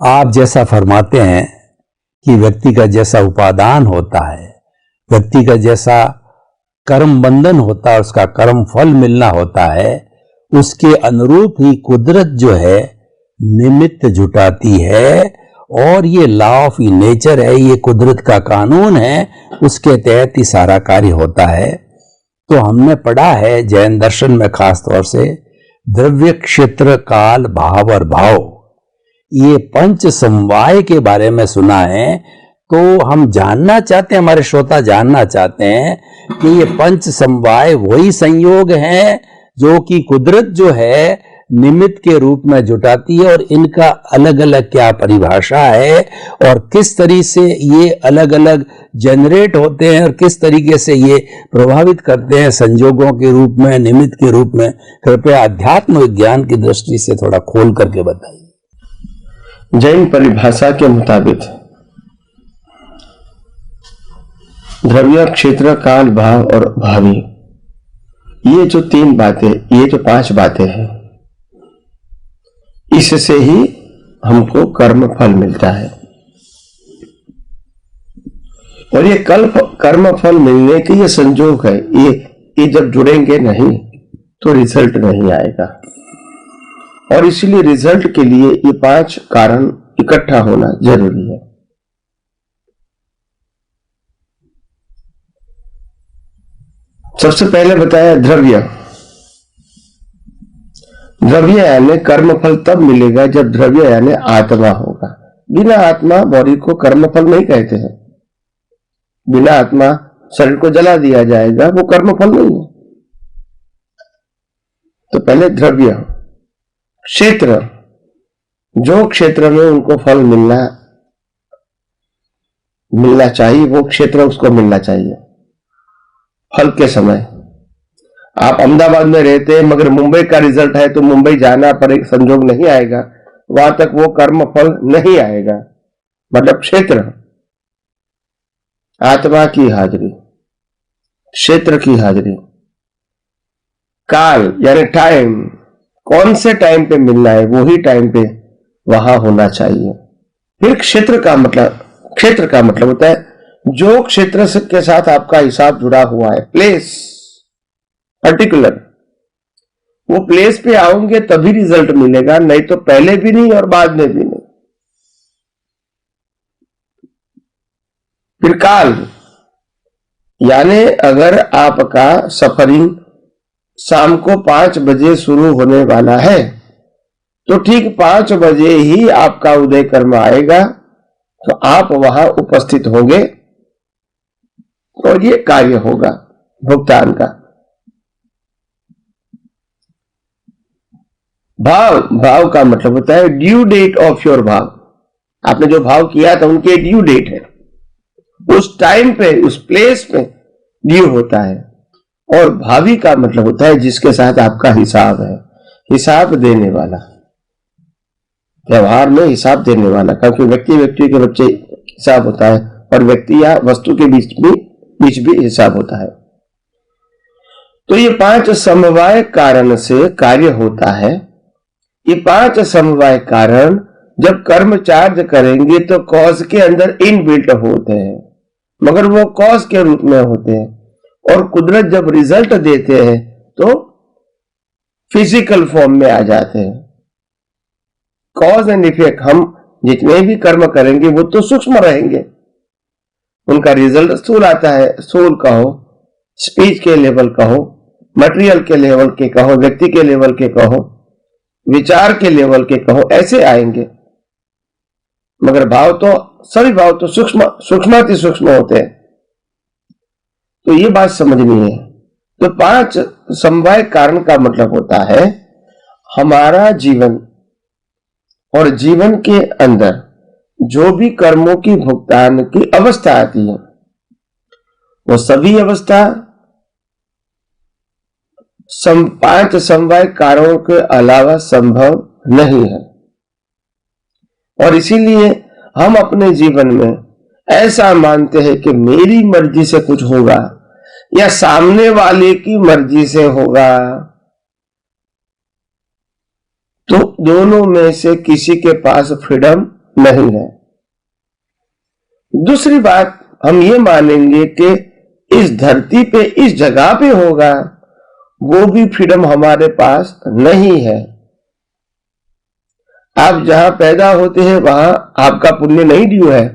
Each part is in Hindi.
आप जैसा फरमाते हैं कि व्यक्ति का जैसा उपादान होता है, व्यक्ति का जैसा कर्म बंधन होता है, उसका कर्म फल मिलना होता है, उसके अनुरूप ही कुदरत जो है निमित्त जुटाती है। और ये लॉ ऑफ नेचर है, ये कुदरत का कानून है, उसके तहत ही सारा कार्य होता है। तो हमने पढ़ा है जैन दर्शन में खास तौर से द्रव्य, क्षेत्र, काल, भाव और भाव, ये पंच समवाय के बारे में सुना है। तो हम जानना चाहते हैं, हमारे श्रोता जानना चाहते हैं कि ये पंच समवाय वही संयोग है जो कि कुदरत जो है निमित्त के रूप में जुटाती है, और इनका अलग अलग क्या परिभाषा है और किस तरीके से ये अलग अलग जनरेट होते हैं और किस तरीके से ये प्रभावित करते हैं संयोगों के रूप में, निमित्त के रूप में। कृपया अध्यात्म विज्ञान की दृष्टि से थोड़ा खोल करके बताइए। जैन परिभाषा के मुताबिक द्रव्य, क्षेत्र, काल, भाव और भावी, ये जो तीन बातें, ये जो पांच बातें हैं, इससे ही हमको कर्म फल मिलता है। और ये कर्म फल मिलने के ये संयोग है, ये जब जुड़ेंगे नहीं तो रिजल्ट नहीं आएगा। और इसलिए रिजल्ट के लिए ये पांच कारण इकट्ठा होना जरूरी है। सबसे पहले बताया द्रव्य। द्रव्य यानी कर्मफल तब मिलेगा जब द्रव्य यानी आत्मा होगा। बिना आत्मा बॉडी को कर्मफल नहीं कहते हैं। बिना आत्मा शरीर को जला दिया जाएगा, वो कर्मफल नहीं है। तो पहले द्रव्य। क्षेत्र, जो क्षेत्र में उनको फल मिलना चाहिए, वो क्षेत्र उसको मिलना चाहिए फल के समय। आप अहमदाबाद में रहते हैं मगर मुंबई का रिजल्ट है तो मुंबई जाना पर एक संजोग नहीं आएगा, वहां तक वो कर्म फल नहीं आएगा। मतलब क्षेत्र, आत्मा की हाजिरी, क्षेत्र की हाजिरी। काल यानी टाइम, कौन से टाइम पे मिलना है वही टाइम पे वहां होना चाहिए। फिर क्षेत्र का मतलब होता है जो क्षेत्र के साथ आपका हिसाब जुड़ा हुआ है, प्लेस पर्टिकुलर, वो प्लेस पे आओगे तभी रिजल्ट मिलेगा, नहीं तो पहले भी नहीं और बाद में भी नहीं। फिर काल यानी अगर आपका सफरिंग शाम को 5 बजे शुरू होने वाला है तो ठीक 5 बजे ही आपका उदय कर्म आएगा, तो आप वहां उपस्थित होंगे और ये कार्य होगा भुगतान का। भाव का मतलब होता है ड्यू डेट ऑफ योर भाव। आपने जो भाव किया था उनकी ड्यू डेट है, उस टाइम पे उस प्लेस पे ड्यू होता है। और भावी का मतलब होता है जिसके साथ आपका हिसाब है, हिसाब देने वाला, व्यवहार में हिसाब देने वाला। क्योंकि व्यक्ति के बच्चे हिसाब होता है और व्यक्ति या वस्तु के बीच भी हिसाब होता है। तो ये 5 समवाय कारण से कार्य होता है। ये 5 समवाय कारण जब कर्म चार्ज करेंगे तो कॉज के अंदर इनबिल्ट होते हैं, मगर वो कॉज के रूप में होते हैं। और कुदरत जब रिजल्ट देते हैं तो फिजिकल फॉर्म में आ जाते हैं। कॉज एंड इफेक्ट, हम जितने भी कर्म करेंगे वो तो सूक्ष्म रहेंगे, उनका रिजल्ट स्थूल आता है। स्थूल कहो, स्पीच के लेवल कहो, मटेरियल के लेवल के कहो, व्यक्ति के लेवल के कहो, विचार के लेवल के कहो, ऐसे आएंगे। मगर भाव तो, सभी भाव तो सूक्ष्माति सूक्ष्म होते हैं। तो ये बात समझनी है। तो 5 समवाय कारण का मतलब होता है हमारा जीवन और जीवन के अंदर जो भी कर्मों की भुगतान की अवस्था आती है, वो सभी अवस्था 5 समवाय कारणों के अलावा संभव नहीं है। और इसीलिए हम अपने जीवन में ऐसा मानते हैं कि मेरी मर्जी से कुछ होगा या सामने वाले की मर्जी से होगा, तो दोनों में से किसी के पास फ्रीडम नहीं है। दूसरी बात, हम ये मानेंगे कि इस धरती पे, इस जगह पे होगा, वो भी फ्रीडम हमारे पास नहीं है। आप जहां पैदा होते हैं वहां आपका पुण्य नहीं ड्यू है,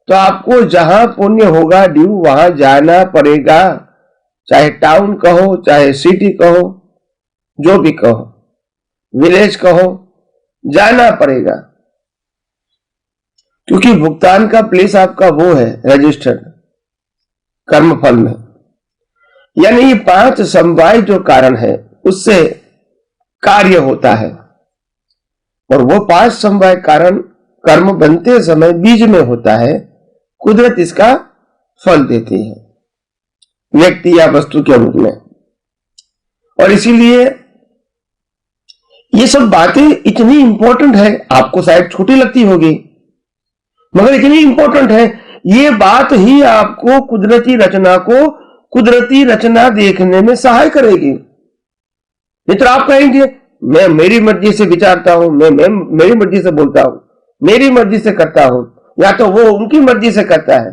तो आपको जहां पुण्य होगा ड्यू वहां जाना पड़ेगा। चाहे टाउन कहो, चाहे सिटी कहो, जो भी कहो, विलेज कहो, जाना पड़ेगा, क्योंकि भुगतान का प्लेस आपका वो है रजिस्टर्ड कर्मफल में। यानी ये 5 समवाय जो कारण है उससे कार्य होता है, और वो 5 समवाय कारण कर्म बनते समय बीज में होता है, कुदरत इसका फल देती है व्यक्ति या वस्तु के रूप में। और इसीलिए ये सब बातें इतनी इंपॉर्टेंट है, आपको शायद छोटी लगती होगी मगर इतनी इंपॉर्टेंट है। ये बात ही आपको कुदरती रचना को कुदरती रचना देखने में सहाय करेगी। मित्र, आप कहेंगे मैं मेरी मर्जी से विचारता हूं, मैं मेरी मर्जी से बोलता हूं, मेरी मर्जी से करता हूं, या तो वो उनकी मर्जी से करता है,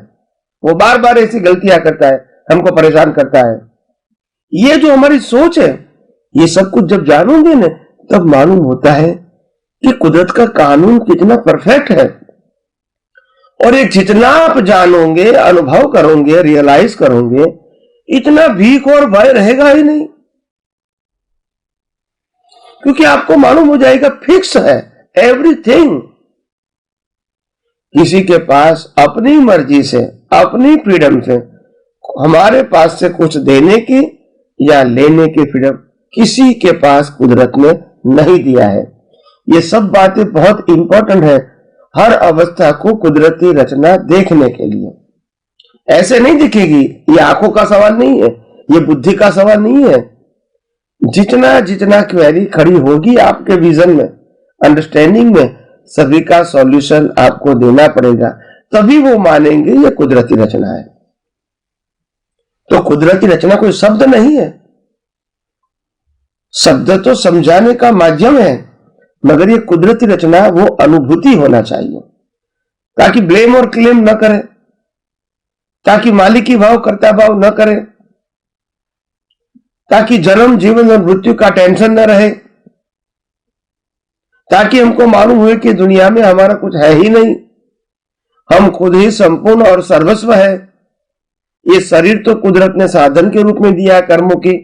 वो बार बार ऐसी गलतियां करता है, हमको परेशान करता है। ये जो हमारी सोच है, ये सब कुछ जब जानोगे ना तब मालूम होता है कि कुदरत का कानून कितना परफेक्ट है। और ये जितना आप जानोगे, अनुभव करोगे, रियलाइज करोगे, इतना भीख और भय रहेगा ही नहीं, क्योंकि आपको मालूम हो जाएगा फिक्स है एवरीथिंग। किसी के पास अपनी मर्जी से, अपनी फ्रीडम से, हमारे पास से कुछ देने की या लेने की फ्रीडम किसी के पास कुदरत ने नहीं दिया है। ये सब बातें बहुत इंपॉर्टेंट है हर अवस्था को कुदरती रचना देखने के लिए। ऐसे नहीं दिखेगी, ये आंखों का सवाल नहीं है, ये बुद्धि का सवाल नहीं है। जितना जितना क्वेरी खड़ी होगी आपके विजन में, अंडरस्टैंडिंग में, सभी का सॉल्यूशन आपको देना पड़ेगा, तभी वो मानेंगे ये कुदरती रचना है। तो कुदरती रचना कोई शब्द नहीं है, शब्द तो समझाने का माध्यम है, मगर ये कुदरती रचना वो अनुभूति होना चाहिए, ताकि ब्लेम और क्लेम न करे, ताकि मालिकी भाव कर्ता भाव न करे, ताकि जन्म जीवन और मृत्यु का टेंशन न रहे, ताकि हमको मालूम हुए कि दुनिया में हमारा कुछ है ही नहीं, हम खुद ही संपूर्ण और सर्वस्व है। ये शरीर तो कुदरत ने साधन के रूप में दिया है कर्मों की,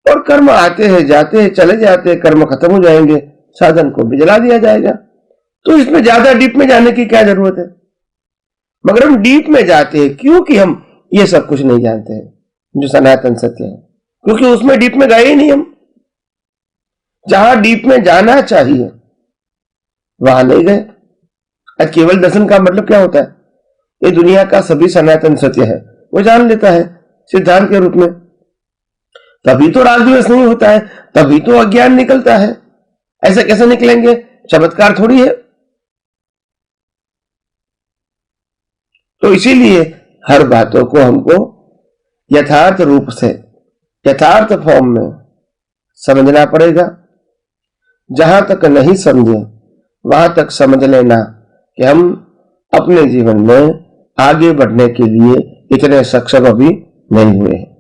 और कर्म आते हैं, जाते हैं, चले जाते हैं, कर्म खत्म हो जाएंगे, साधन को भी जला दिया जाएगा। तो इसमें ज्यादा डीप में जाने की क्या जरूरत है। मगर हम डीप में जाते हैं क्योंकि हम ये सब कुछ नहीं जानते हैं जो सनातन सत्य है, क्योंकि उसमें डीप में गए ही नहीं हम। जहां डीप में जाना चाहिए वहां नहीं गए। आज केवल दर्शन का मतलब क्या होता है? ये दुनिया का सभी सनातन सत्य है वो जान लेता है सिद्धांत के रूप में, तभी तो रागद्वेष नहीं होता है, तभी तो अज्ञान निकलता है। ऐसे कैसे निकलेंगे? चमत्कार थोड़ी है। तो इसीलिए हर बातों को हमको यथार्थ रूप से, यथार्थ फॉर्म में समझना पड़ेगा। जहां तक नहीं समझे वहां तक समझ लेना कि हम अपने जीवन में आगे बढ़ने के लिए इतने सक्षम अभी नहीं हुए हैं।